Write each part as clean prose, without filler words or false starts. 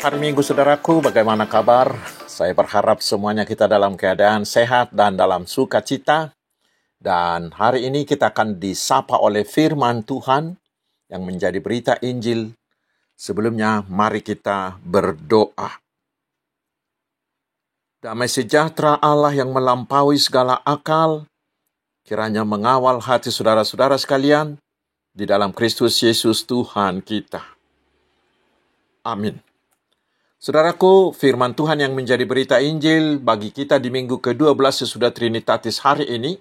Hari Minggu, saudaraku, bagaimana kabar? Saya berharap semuanya kita dalam keadaan sehat dan dalam sukacita. Dan hari ini kita akan disapa oleh firman Tuhan yang menjadi berita Injil. Sebelumnya, mari kita berdoa. Damai sejahtera Allah yang melampaui segala akal, kiranya mengawal hati saudara-saudara sekalian di dalam Kristus Yesus Tuhan kita. Amin. Saudaraku, firman Tuhan yang menjadi berita Injil bagi kita di minggu ke-12 sesudah Trinitatis hari ini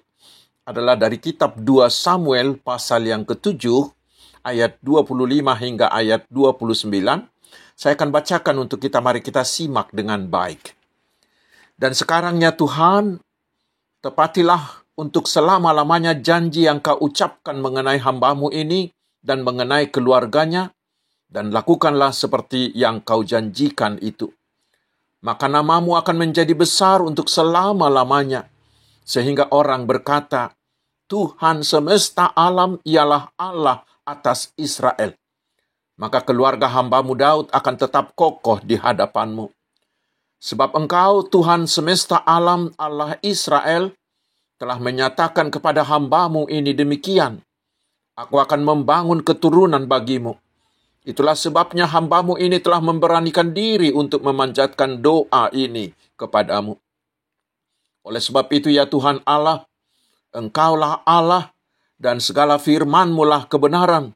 adalah dari kitab 2 Samuel pasal yang ke-7 ayat 25 hingga ayat 29. Saya akan bacakan untuk kita, mari kita simak dengan baik. Dan sekarang ya Tuhan, tepatilah untuk selama-lamanya janji yang Kau ucapkan mengenai hamba-Mu ini dan mengenai keluarganya, dan lakukanlah seperti yang Kau janjikan itu. Maka nama-Mu akan menjadi besar untuk selama-lamanya, sehingga orang berkata, Tuhan semesta alam ialah Allah atas Israel. Maka keluarga hamba-Mu Daud akan tetap kokoh di hadapan-Mu. Sebab Engkau, Tuhan semesta alam, Allah Israel, telah menyatakan kepada hamba-Mu ini demikian, Aku akan membangun keturunan bagi-Mu. Itulah sebabnya hamba-Mu ini telah memberanikan diri untuk memanjatkan doa ini kepadamu. Oleh sebab itu ya Tuhan Allah, Engkaulah Allah dan segala firman-Mu lah kebenaran.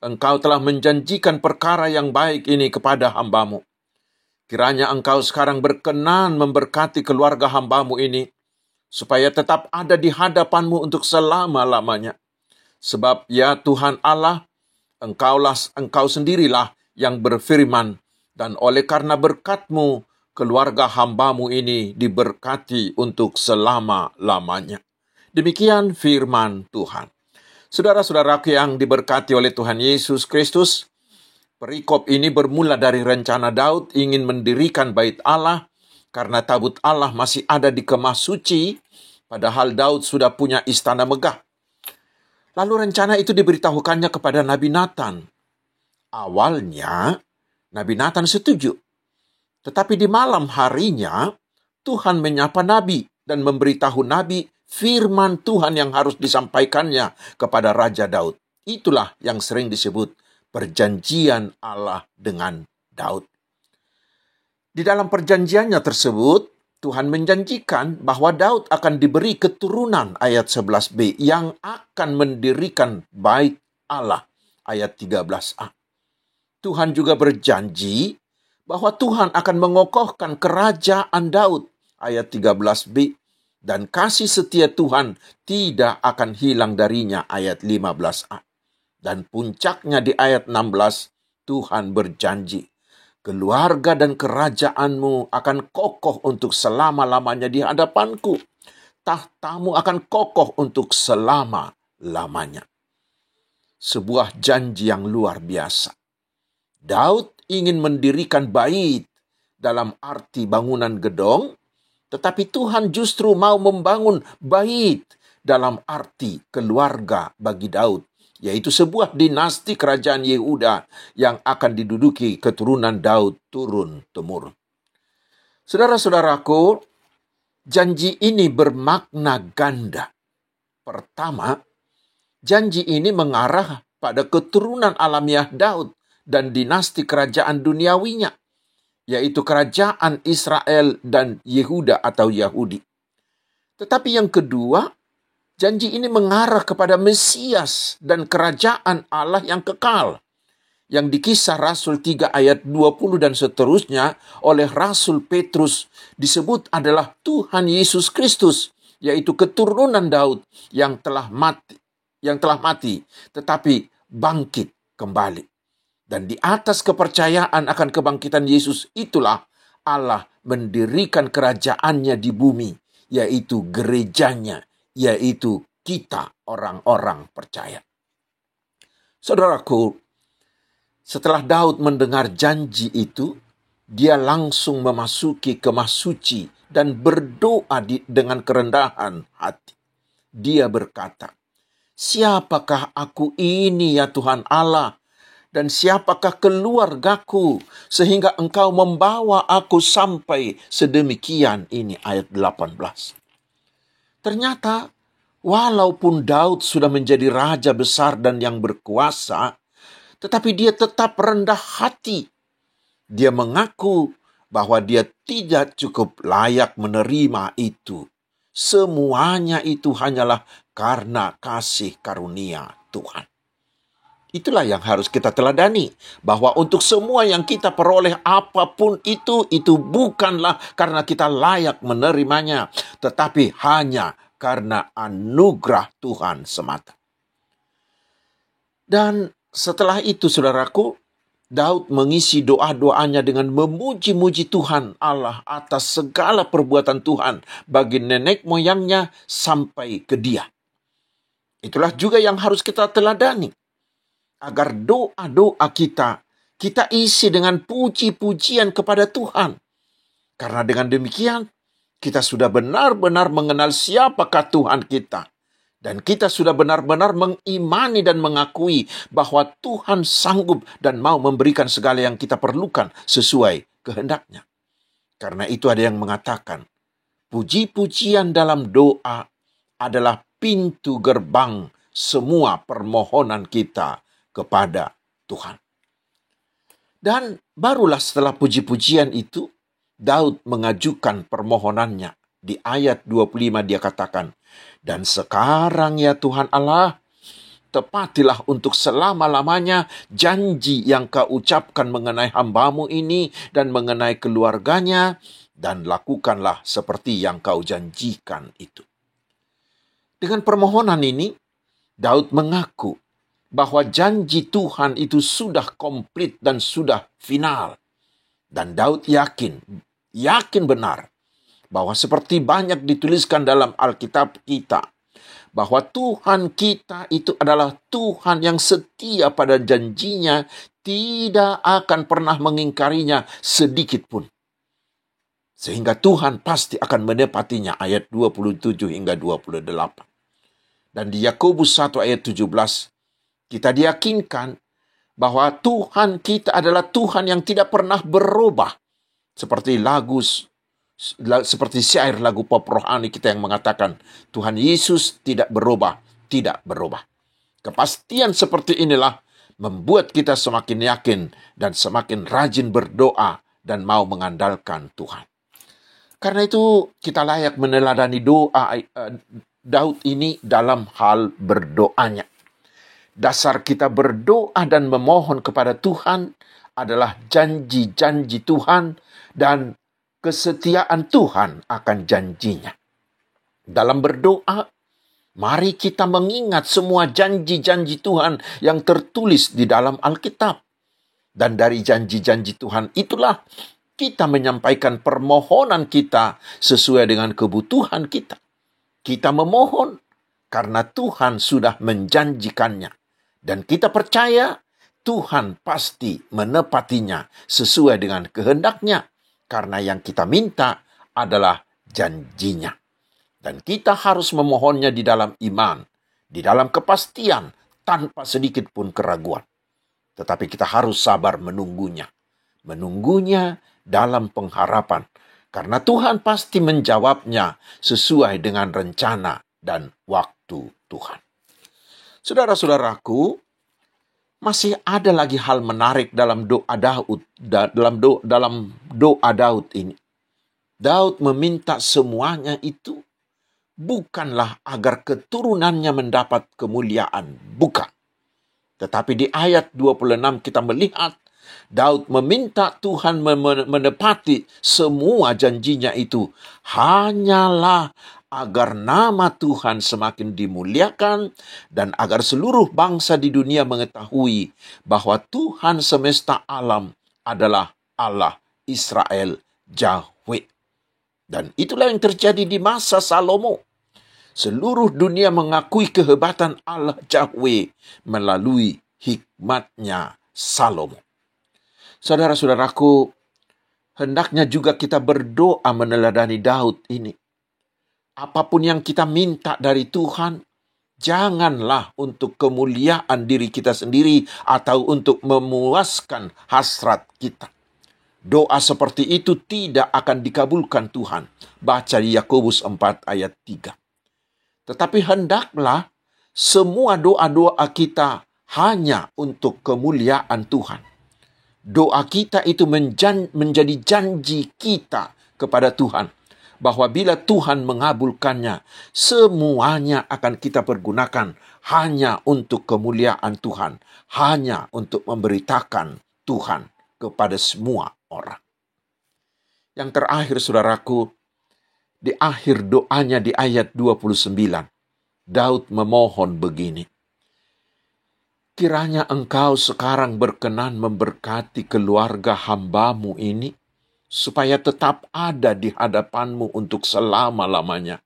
Engkau telah menjanjikan perkara yang baik ini kepada hamba-Mu. Kiranya Engkau sekarang berkenan memberkati keluarga hamba-Mu ini, supaya tetap ada di hadapan-Mu untuk selama-lamanya. Sebab ya Tuhan Allah, Engkau sendirilah yang berfirman, dan oleh karena berkat-Mu, keluarga hamba-Mu ini diberkati untuk selama-lamanya. Demikian firman Tuhan. Saudara-saudaraku yang diberkati oleh Tuhan Yesus Kristus, perikop ini bermula dari rencana Daud ingin mendirikan bait Allah, karena tabut Allah masih ada di kemah suci, padahal Daud sudah punya istana megah. Lalu rencana itu diberitahukannya kepada Nabi Nathan. Awalnya, Nabi Nathan setuju. Tetapi di malam harinya, Tuhan menyapa Nabi dan memberitahu Nabi firman Tuhan yang harus disampaikannya kepada Raja Daud. Itulah yang sering disebut perjanjian Allah dengan Daud. Di dalam perjanjiannya tersebut, Tuhan menjanjikan bahwa Daud akan diberi keturunan ayat 11b yang akan mendirikan bait Allah ayat 13a. Tuhan juga berjanji bahwa Tuhan akan mengokohkan kerajaan Daud ayat 13b dan kasih setia Tuhan tidak akan hilang darinya ayat 15a. Dan puncaknya di ayat 16 Tuhan berjanji, keluarga dan kerajaan-Mu akan kokoh untuk selama-lamanya di hadapan-Ku. Tahta-Mu akan kokoh untuk selama-lamanya. Sebuah janji yang luar biasa. Daud ingin mendirikan bait dalam arti bangunan gedung, tetapi Tuhan justru mau membangun bait dalam arti keluarga bagi Daud, yaitu sebuah dinasti kerajaan Yehuda yang akan diduduki keturunan Daud turun-temurun. Saudara-saudaraku, janji ini bermakna ganda. Pertama, janji ini mengarah pada keturunan alamiah Daud dan dinasti kerajaan duniawinya, yaitu kerajaan Israel dan Yehuda atau Yahudi. Tetapi yang kedua, janji ini mengarah kepada Mesias dan kerajaan Allah yang kekal, yang di Kisah Rasul 3 ayat 20 dan seterusnya oleh Rasul Petrus disebut adalah Tuhan Yesus Kristus, yaitu keturunan Daud yang telah mati tetapi bangkit kembali. Dan di atas kepercayaan akan kebangkitan Yesus itulah Allah mendirikan kerajaannya di bumi, yaitu gerejanya, yaitu kita orang-orang percaya. Saudaraku, setelah Daud mendengar janji itu, dia langsung memasuki kemah suci dan berdoa dengan kerendahan hati. Dia berkata, Siapakah aku ini ya Tuhan Allah, Dan siapakah keluargaku sehingga engkau membawa aku sampai sedemikian ini, ayat 18. Ternyata walaupun Daud sudah menjadi raja besar dan yang berkuasa, tetapi dia tetap rendah hati. Dia mengaku bahwa dia tidak cukup layak menerima itu. Semuanya itu hanyalah karena kasih karunia Tuhan. Itulah yang harus kita teladani, bahwa untuk semua yang kita peroleh apapun itu bukanlah karena kita layak menerimanya, tetapi hanya karena anugerah Tuhan semata. Dan setelah itu, saudaraku, Daud mengisi doa-doanya dengan memuji-muji Tuhan Allah atas segala perbuatan Tuhan bagi nenek moyangnya sampai ke dia. Itulah juga yang harus kita teladani, agar doa-doa kita isi dengan puji-pujian kepada Tuhan. Karena dengan demikian, kita sudah benar-benar mengenal siapakah Tuhan kita. Dan kita sudah benar-benar mengimani dan mengakui bahwa Tuhan sanggup dan mau memberikan segala yang kita perlukan sesuai kehendaknya. Karena itu ada yang mengatakan, puji-pujian dalam doa adalah pintu gerbang semua permohonan kita kepada Tuhan. Dan barulah setelah puji-pujian itu, Daud mengajukan permohonannya. Di ayat 25 dia katakan, dan sekarang ya Tuhan Allah, tepatilah untuk selama-lamanya janji yang kau ucapkan mengenai hamba-Mu ini dan mengenai keluarganya, dan lakukanlah seperti yang kau janjikan itu. Dengan permohonan ini, Daud mengaku bahwa janji Tuhan itu sudah komplit dan sudah final. Dan Daud yakin benar bahwa seperti banyak dituliskan dalam Alkitab kita, bahwa Tuhan kita itu adalah Tuhan yang setia pada janjinya, tidak akan pernah mengingkarinya sedikit pun. Sehingga Tuhan pasti akan menepatinya, ayat 27 hingga 28. Dan di Yakobus 1 ayat 17, kita diyakinkan bahwa Tuhan kita adalah Tuhan yang tidak pernah berubah. Seperti syair lagu pop rohani kita yang mengatakan, Tuhan Yesus tidak berubah, tidak berubah. Kepastian seperti inilah membuat kita semakin yakin dan semakin rajin berdoa dan mau mengandalkan Tuhan. Karena itu kita layak meneladani doa Daud ini dalam hal berdoanya. Dasar kita berdoa dan memohon kepada Tuhan adalah janji-janji Tuhan dan kesetiaan Tuhan akan janjinya. Dalam berdoa, mari kita mengingat semua janji-janji Tuhan yang tertulis di dalam Alkitab. Dan dari janji-janji Tuhan itulah kita menyampaikan permohonan kita sesuai dengan kebutuhan kita. Kita memohon karena Tuhan sudah menjanjikannya. Dan kita percaya Tuhan pasti menepatinya sesuai dengan kehendaknya. Karena yang kita minta adalah janjinya. Dan kita harus memohonnya di dalam iman, di dalam kepastian, tanpa sedikit pun keraguan. Tetapi kita harus sabar menunggunya. Menunggunya dalam pengharapan. Karena Tuhan pasti menjawabnya sesuai dengan rencana dan waktu Tuhan. Saudara-saudaraku, masih ada lagi hal menarik dalam doa Daud, dalam doa Daud ini. Daud meminta semuanya itu bukanlah agar keturunannya mendapat kemuliaan, bukan. Tetapi di ayat 26 kita melihat Daud meminta Tuhan menepati semua janjinya itu hanyalah agar nama Tuhan semakin dimuliakan dan agar seluruh bangsa di dunia mengetahui bahwa Tuhan semesta alam adalah Allah Israel Yahweh. Dan itulah yang terjadi di masa Salomo. Seluruh dunia mengakui kehebatan Allah Yahweh melalui hikmatnya Salomo. Saudara-saudaraku, hendaknya juga kita berdoa meneladani Daud ini. Apapun yang kita minta dari Tuhan, Janganlah untuk kemuliaan diri kita sendiri atau untuk memuaskan hasrat kita. Doa seperti itu tidak akan dikabulkan Tuhan. Baca di Yakobus 4 ayat 3. Tetapi hendaklah semua doa-doa kita hanya untuk kemuliaan Tuhan. Doa kita itu menjadi janji kita kepada Tuhan, bahwa bila Tuhan mengabulkannya, semuanya akan kita pergunakan hanya untuk kemuliaan Tuhan, hanya untuk memberitakan Tuhan kepada semua orang. Yang terakhir, saudaraku, di akhir doanya di ayat 29, Daud memohon begini, kiranya engkau sekarang berkenan memberkati keluarga hambamu ini, supaya tetap ada di hadapanmu untuk selama-lamanya.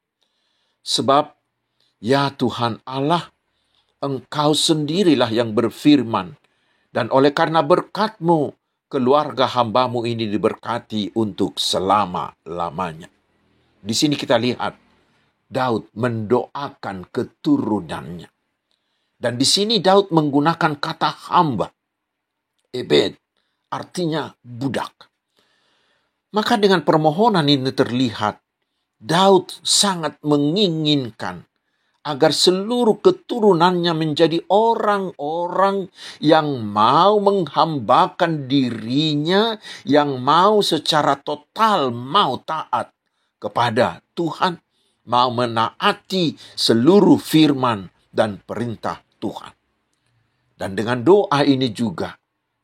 Sebab, ya Tuhan Allah, engkau sendirilah yang berfirman, dan oleh karena berkat-Mu, keluarga hambamu ini diberkati untuk selama-lamanya. Di sini kita lihat, Daud mendoakan keturunannya. Dan di sini Daud menggunakan kata hamba. Ebed, artinya budak. Maka dengan permohonan ini terlihat, Daud sangat menginginkan agar seluruh keturunannya menjadi orang-orang yang mau menghambakan dirinya, yang mau secara total mau taat kepada Tuhan, mau menaati seluruh firman dan perintah Tuhan. Dan dengan doa ini juga,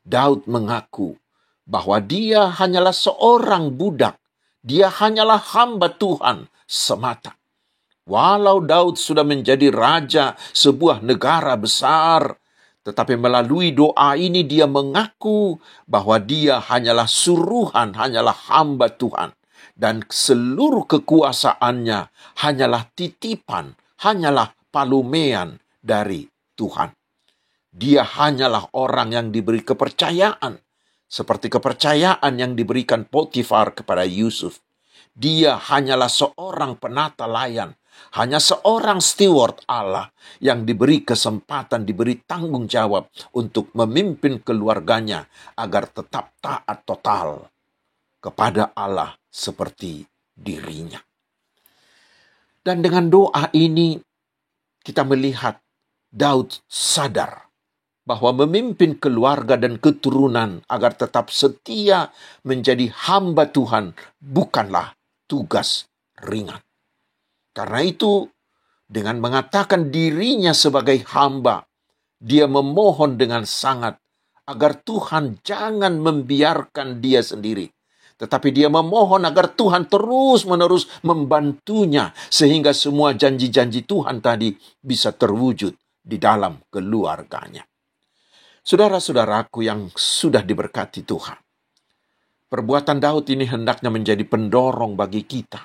Daud mengaku bahwa dia hanyalah seorang budak. Dia hanyalah hamba Tuhan semata. Walau Daud sudah menjadi raja sebuah negara besar, tetapi melalui doa ini dia mengaku bahwa dia hanyalah suruhan, hanyalah hamba Tuhan. Dan seluruh kekuasaannya hanyalah titipan, hanyalah palumean dari Tuhan. Dia hanyalah orang yang diberi kepercayaan, seperti kepercayaan yang diberikan Potifar kepada Yusuf. Dia hanyalah seorang penata layan, hanya seorang steward Allah yang diberi kesempatan, diberi tanggung jawab untuk memimpin keluarganya agar tetap taat total kepada Allah seperti dirinya. Dan dengan doa ini kita melihat Daud sadar bahwa memimpin keluarga dan keturunan agar tetap setia menjadi hamba Tuhan bukanlah tugas ringan. Karena itu, dengan mengatakan dirinya sebagai hamba, dia memohon dengan sangat agar Tuhan jangan membiarkan dia sendiri. Tetapi dia memohon agar Tuhan terus-menerus membantunya sehingga semua janji-janji Tuhan tadi bisa terwujud di dalam keluarganya. Saudara-saudaraku yang sudah diberkati Tuhan, perbuatan Daud ini hendaknya menjadi pendorong bagi kita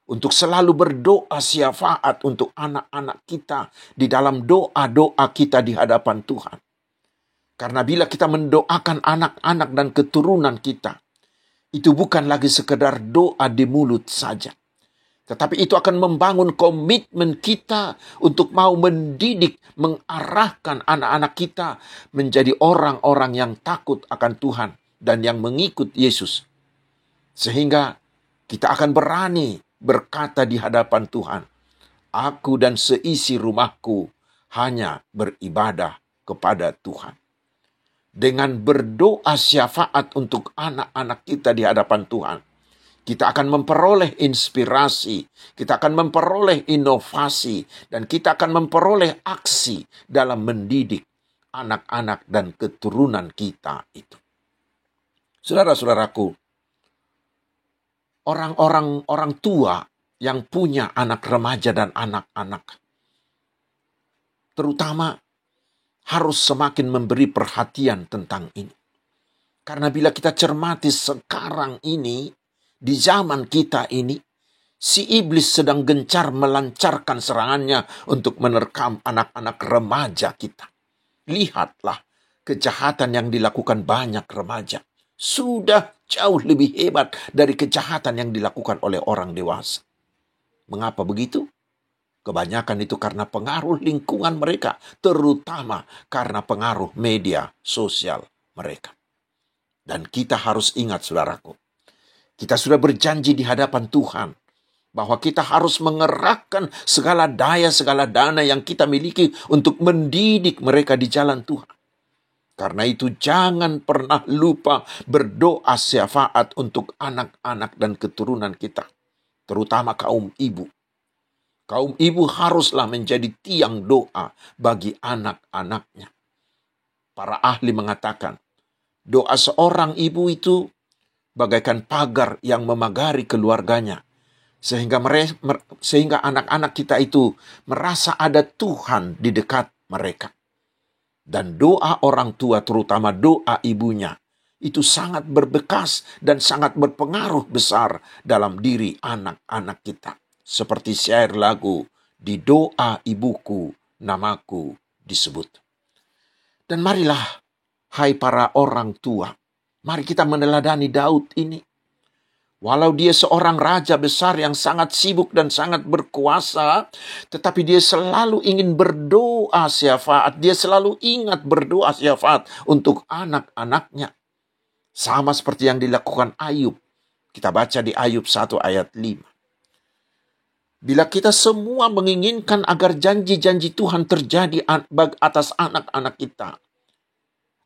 untuk selalu berdoa syafaat untuk anak-anak kita di dalam doa-doa kita di hadapan Tuhan. Karena bila kita mendoakan anak-anak dan keturunan kita, itu bukan lagi sekedar doa di mulut saja. Tetapi itu akan membangun komitmen kita untuk mau mendidik, mengarahkan anak-anak kita menjadi orang-orang yang takut akan Tuhan dan yang mengikut Yesus. Sehingga kita akan berani berkata di hadapan Tuhan, aku dan seisi rumahku hanya beribadah kepada Tuhan. Dengan berdoa syafaat untuk anak-anak kita di hadapan Tuhan, kita akan memperoleh inspirasi, kita akan memperoleh inovasi, dan kita akan memperoleh aksi dalam mendidik anak-anak dan keturunan kita itu. Saudara-saudaraku, orang tua yang punya anak remaja dan anak-anak, terutama harus semakin memberi perhatian tentang ini. Karena bila kita cermati sekarang ini, di zaman kita ini, si iblis sedang gencar melancarkan serangannya untuk menerkam anak-anak remaja kita. Lihatlah kejahatan yang dilakukan banyak remaja. Sudah jauh lebih hebat dari kejahatan yang dilakukan oleh orang dewasa. Mengapa begitu? Kebanyakan itu karena pengaruh lingkungan mereka, terutama karena pengaruh media sosial mereka. Dan kita harus ingat, saudaraku, kita sudah berjanji di hadapan Tuhan bahwa kita harus mengerahkan segala daya, segala dana yang kita miliki untuk mendidik mereka di jalan Tuhan. Karena itu jangan pernah lupa berdoa syafaat untuk anak-anak dan keturunan kita, terutama kaum ibu. Kaum ibu haruslah menjadi tiang doa bagi anak-anaknya. Para ahli mengatakan, doa seorang ibu itu bagaikan pagar yang memagari keluarganya. Sehingga anak-anak kita itu merasa ada Tuhan di dekat mereka. Dan doa orang tua, terutama doa ibunya, itu sangat berbekas dan sangat berpengaruh besar dalam diri anak-anak kita. Seperti syair lagu, di doa ibuku namaku disebut. Dan marilah, hai para orang tua, mari kita meneladani Daud ini. Walau dia seorang raja besar yang sangat sibuk dan sangat berkuasa, tetapi dia selalu ingin berdoa syafaat. Dia selalu ingat berdoa syafaat untuk anak-anaknya. Sama seperti yang dilakukan Ayub. Kita baca di Ayub 1 ayat 5. Bila kita semua menginginkan agar janji-janji Tuhan terjadi atas anak-anak kita,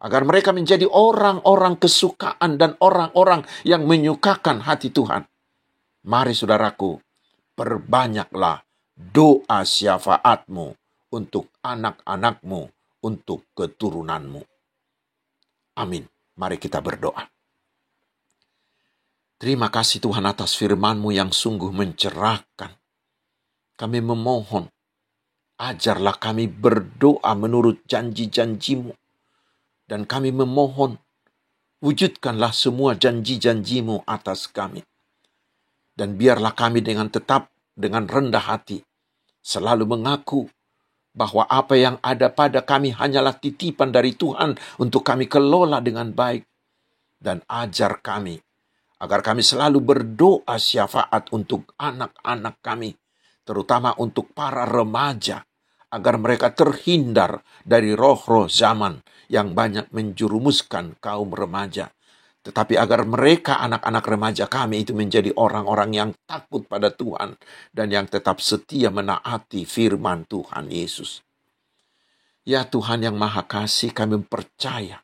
agar mereka menjadi orang-orang kesukaan dan orang-orang yang menyukakan hati Tuhan, mari saudaraku, perbanyaklah doa syafaatmu untuk anak-anakmu, untuk keturunanmu. Amin. Mari kita berdoa. Terima kasih Tuhan atas firman-Mu yang sungguh mencerahkan. Kami memohon, ajarlah kami berdoa menurut janji-janji-Mu. Dan kami memohon, wujudkanlah semua janji-janji-Mu atas kami. Dan biarlah kami tetap dengan rendah hati, selalu mengaku bahwa apa yang ada pada kami hanyalah titipan dari Tuhan untuk kami kelola dengan baik. Dan ajar kami, agar kami selalu berdoa syafaat untuk anak-anak kami, terutama untuk para remaja, agar mereka terhindar dari roh-roh zaman yang banyak menjerumuskan kaum remaja. Tetapi agar mereka, anak-anak remaja kami itu menjadi orang-orang yang takut pada Tuhan dan yang tetap setia menaati firman Tuhan Yesus. Ya Tuhan yang Maha Kasih, kami percaya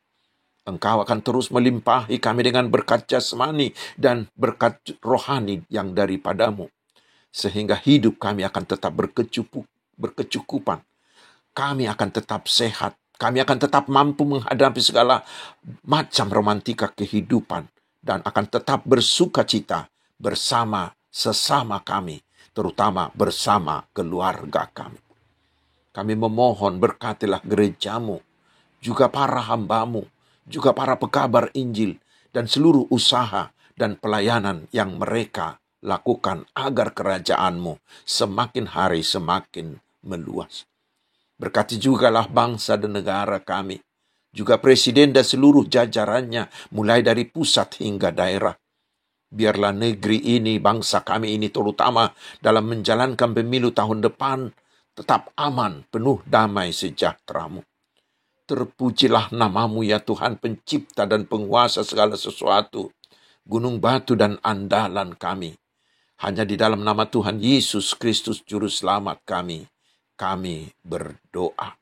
Engkau akan terus melimpahi kami dengan berkat jasmani dan berkat rohani yang daripadamu. Sehingga hidup kami akan tetap berkecukupan. Kami akan tetap sehat. Kami akan tetap mampu menghadapi segala macam romantika kehidupan. Dan akan tetap bersuka cita bersama sesama kami. Terutama bersama keluarga kami. Kami memohon berkatilah gerejamu. Juga para hambamu. Juga para pekabar Injil. Dan seluruh usaha dan pelayanan yang mereka lakukan agar kerajaan-Mu semakin hari semakin meluas. Berkati jugalah bangsa dan negara kami, juga presiden dan seluruh jajarannya, mulai dari pusat hingga daerah. Biarlah negeri ini, bangsa kami ini terutama dalam menjalankan pemilu tahun depan, tetap aman, penuh damai sejahtera-Mu. Terpujilah nama-Mu ya Tuhan, pencipta dan penguasa segala sesuatu, gunung batu dan andalan kami. Hanya di dalam nama Tuhan Yesus Kristus Juru Selamat kami berdoa.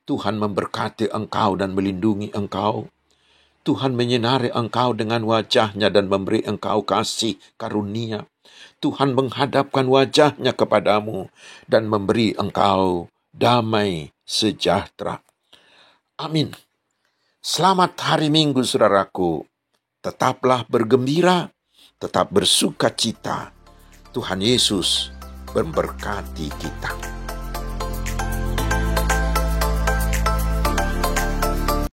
Tuhan memberkati engkau dan melindungi engkau. Tuhan menyinari engkau dengan wajah-Nya dan memberi engkau kasih karunia. Tuhan menghadapkan wajah-Nya kepadamu dan memberi engkau damai sejahtera. Amin. Selamat hari Minggu, saudaraku. Tetaplah bergembira, tetap bersuka cita. Tuhan Yesus memberkati kita.